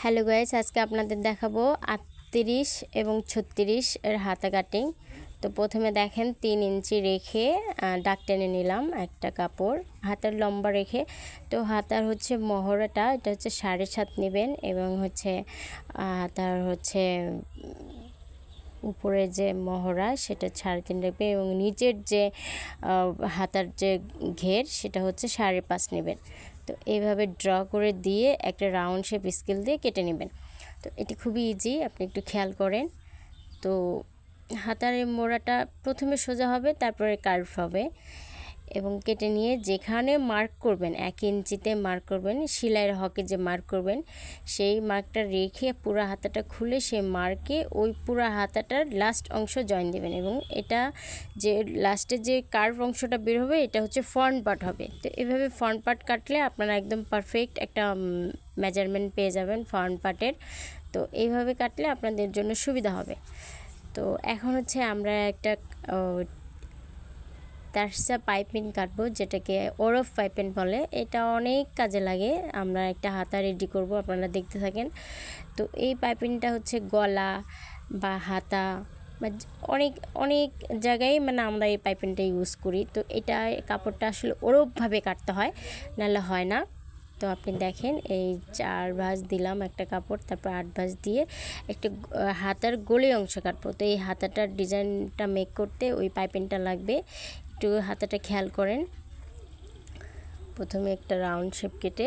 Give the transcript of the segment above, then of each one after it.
Hello guys, আজকে আপনাদের দেখাবো 38 এবং 36 এর হাতা কাটিং। তো প্রথমে দেখেন 3 ইঞ্চি রেখে দাগ টেনে নিলাম একটা কাপড় হাতার লম্বা রেখে। তো হাতার হচ্ছে মহড়াটা এটা হচ্ছে 7.5 নেবেন এবং হচ্ছে হাতার হচ্ছে উপরে যে মহড়া সেটা 3.5 রাখবেন এবং নিচের যে হাতার যে ঘের সেটা হচ্ছে 5.5 নেবেন। তো এইভাবে ড্র করে দিয়ে একটা রাউন্ড শেপ স্কেল দিয়ে কেটে নেবেন। তো এটি খুবই ইজি, আপনি একটু খেয়াল করেন। তো হাতার মোড়াটা প্রথমে সোজা হবে, তারপরে কার্ভ হবে এবং কেটে নিয়ে যেখানে মার্ক করবেন 1 ইঞ্চিতে মার্ক করবেন, সেলাইয়ের হকে যে মার্ক করবেন সেই মার্কটা রেখে পুরো হাতাটা খুলে সেই মার্কে ওই পুরো হাতাটার লাস্ট অংশ জয়েন দেবেন এবং এটা যে লাস্টে যে কার্ভ অংশটা বের হবে এটা হচ্ছে ফ্রন্ট পার্ট হবে। তো এভাবে ফ্রন্ট পার্ট কাটলে আপনারা একদম পারফেক্ট একটা মেজারমেন্ট পেয়ে যাবেন ফ্রন্ট পার্টের। তো এইভাবে কাটলে আপনাদের জন্য সুবিধা হবে। তো এখন হচ্ছে আমরা একটা তারসা পাইপিং কাটবো, যেটাকে ওরফ পাইপিং বলে। এটা অনেক কাজে লাগে। আমরা একটা হাতা রেডি করব, আপনারা দেখতে থাকেন। তো এই পাইপিংটা হচ্ছে গলা বা হাতা বা অনেক অনেক জায়গায় মানে আমরা এই পাইপিংটা ইউজ করি। তো এটা কাপড়টা আসলে ওরফভাবে কাটতে হয়, নাহলে হয় না। তো আপনি দেখেন এই 4 ভাঁজ দিলাম একটা কাপড়, তারপর 8 ভাঁজ দিয়ে একটা হাতার গলি অংশ কাটবো। তো এই হাতাটার ডিজাইনটা মেক করতে ওই পাইপিংটা লাগবে, একটু হাতাটা খেয়াল করেন। প্রথমে একটা রাউন্ড শেপ কেটে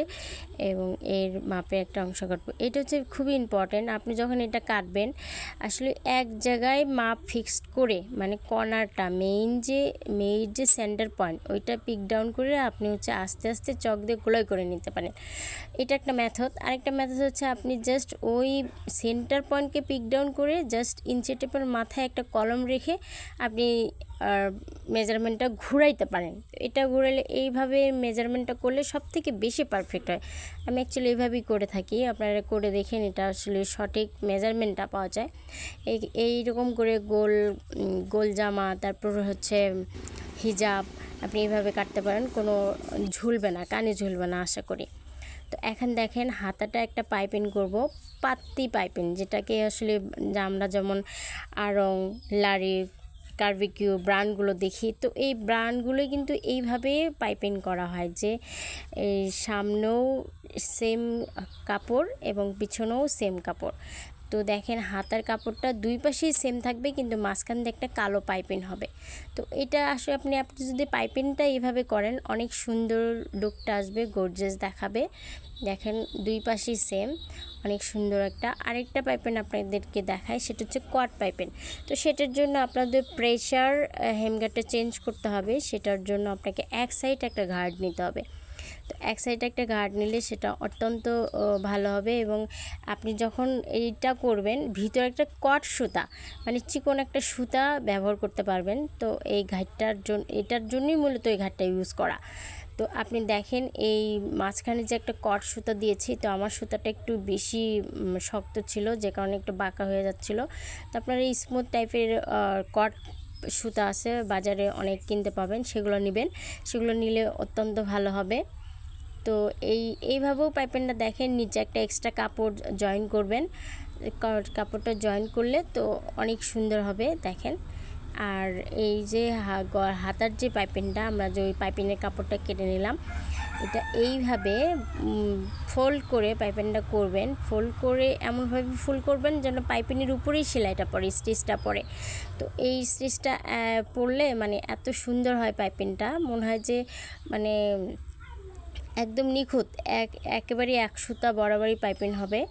এবং এর মাপে একটা অংশ কাটবো। এটা হচ্ছে খুবই ইম্পর্টেন্ট। আপনি যখন এটা কাটবেন আসলে এক জায়গায় মাপ ফিক্সড করে, মানে কর্নারটা মেইন যে সেন্টার পয়েন্ট ওইটা পিক ডাউন করে আপনি হচ্ছে আস্তে আস্তে চক দিয়ে গোলাই করে নিতে পারেন। এটা একটা মেথড। আরেকটা মেথড হচ্ছে আপনি জাস্ট ওই সেন্টার পয়েন্টকে পিক ডাউন করে জাস্ট ইঞ্চি টেপের মাথায় একটা কলম রেখে আপনি মেজারমেন্টটা ঘুরাইতে পারেন। এটা ঘুরালে এইভাবে মেজারমেন্টটা করলে সবথেকে বেশি পারফেক্ট হয়। আমি অ্যাকচুয়ালি এইভাবেই করে থাকি, আপনারা করে দেখেন, এটা আসলে সঠিক মেজারমেন্টটা পাওয়া যায়। এইরকম করে গোল জামা, তারপর হচ্ছে হিজাব আপনি এইভাবে কাটতে পারেন, কোনো ঝুলবে না, কানে ঝুলবে না আশা করি। তো এখন দেখেন হাতাটা একটা পাইপিং করব, পাত্তি পাইপিং, যেটাকে আসলে আমরা যেমন আড়ং, লারি, কার্ভিকিউ ব্র্যান্ডগুলো দেখি। তো এই ব্র্যান্ডগুলো কিন্তু এইভাবে পাইপিং করা হয় যে এই সামনেও সেম কাপড় এবং পিছনেও সেম কাপড়। তো দেখেন হাতার কাপড়টা দুই পাশেই সেম থাকবে, কিন্তু মাঝখান দিয়ে একটা কালো পাইপিং হবে। তো এটা আসলে আপনি যদি পাইপিংটা এইভাবে করেন অনেক সুন্দর লুকটা আসবে, গর্জিয়াস দেখাবে। দেখেন দুই পাশেই সেম, অনেক সুন্দর একটা। আরেকটা পাইপিং আপনাদেরকে দেখায়, সেটা হচ্ছে কোয়াড পাইপিং। তো সেটার জন্য আপনাদের প্রেশার হেমগার্ডটা চেঞ্জ করতে হবে। সেটার জন্য আপনাকে এক সাইড একটা গার্ড নিতে হবে। তো এক সাইডে একটা গার্ড নিলে সেটা অত্যন্ত ভালো হবে এবং আপনি যখন এইটা করবেন ভিতরে একটা কট সুতা, মানে চিকন একটা সুতা ব্যবহার করতে পারবেন। তো এই ঘাটটার জন্য, এটার জন্যই মূলত এই ঘাটটা ইউজ করা। তো আপনি দেখেন এই মাঝখানে যে একটা কট সুতা দিয়েছি, তো আমার সুতাটা একটু বেশি শক্ত ছিল, যে কারণে একটু বাঁকা হয়ে যাচ্ছিলো। তো আপনারা এই স্মুথ টাইপের কট সুতা আছে বাজারে, অনেক কিনতে পাবেন, সেগুলো নেবেন। সেগুলো নিলে অত্যন্ত ভালো হবে। তো এইভাবেও পাইপিংটা দেখেন, নিচে একটা এক্সট্রা কাপড় জয়েন করবেন। কাপড়টা জয়েন করলে তো অনেক সুন্দর হবে দেখেন। আর এই যে হাতার যে পাইপিংটা, আমরা যে ওই পাইপিংয়ের কাপড়টা কেটে নিলাম, এটা এইভাবে ফোল্ড করে পাইপিংটা করবেন। ফোল্ড করে এমনভাবে ফোল্ড করবেন যেন পাইপিংয়ের উপরেই সেলাইটা পড়ে, স্টিচটা পড়ে। তো এই স্টিচটা পড়লে মানে এত সুন্দর হয় পাইপিংটা, মনে হয় যে মানে একদম নিখুঁত, একেবারে এক সুতা বরাবরই পাইপিং হবে।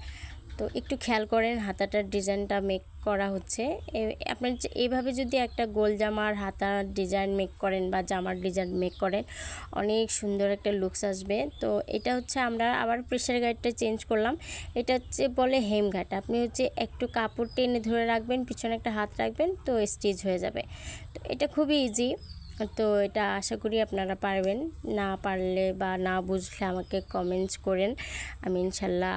তো একটু খেয়াল করেন হাতাটার ডিজাইনটা মেক করা হচ্ছে। আপনার এইভাবে যদি একটা গোল জামার হাতার ডিজাইন মেক করেন বা জামার ডিজাইন মেক করেন, অনেক সুন্দর একটা লুকস আসবে। তো এটা হচ্ছে আমরা আবার প্রেশার গার্ডটা চেঞ্জ করলাম। এটা হচ্ছে বলে হেম ঘাট। আপনি হচ্ছে একটু কাপড় টেনে ধরে রাখবেন, পিছনে একটা হাত রাখবেন, তো স্টিচ হয়ে যাবে। তো এটা খুবই ইজি। তো এটা আশা করি আপনারা পারবেন। না পারলে বা না বুঝলে আমাকে কমেন্টস করেন, আমি ইনশাল্লাহ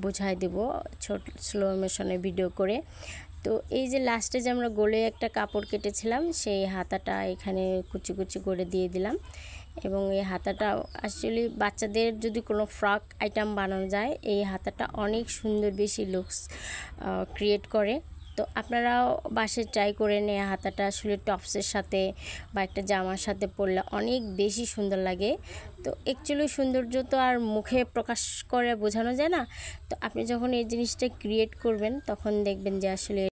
বুঝাই দেব স্লো মোশনে ভিডিও করে। তো এই যে লাস্টে যে আমরা গোলে একটা কাপড় কেটেছিলাম, সেই হাতাটা এখানে কুচি কুচি করে দিয়ে দিলাম এবং এই হাতাটা আসলে বাচ্চাদের যদি কোনো ফ্রক আইটেম বানানো যায়, এই হাতাটা অনেক সুন্দর বেশি লুকস ক্রিয়েট করে। তো আপনারাও বাসায় ট্রাই করে নেওয়া হাতাটা আসলে টপসের সাথে বা একটা জামার সাথে পরলে অনেক বেশি সুন্দর লাগে। তো অ্যাকচুয়ালি সৌন্দর্য তো আর মুখে প্রকাশ করে বোঝানো যায় না। তো আপনি যখন এই জিনিসটা ক্রিয়েট করবেন তখন দেখবেন যে আসলে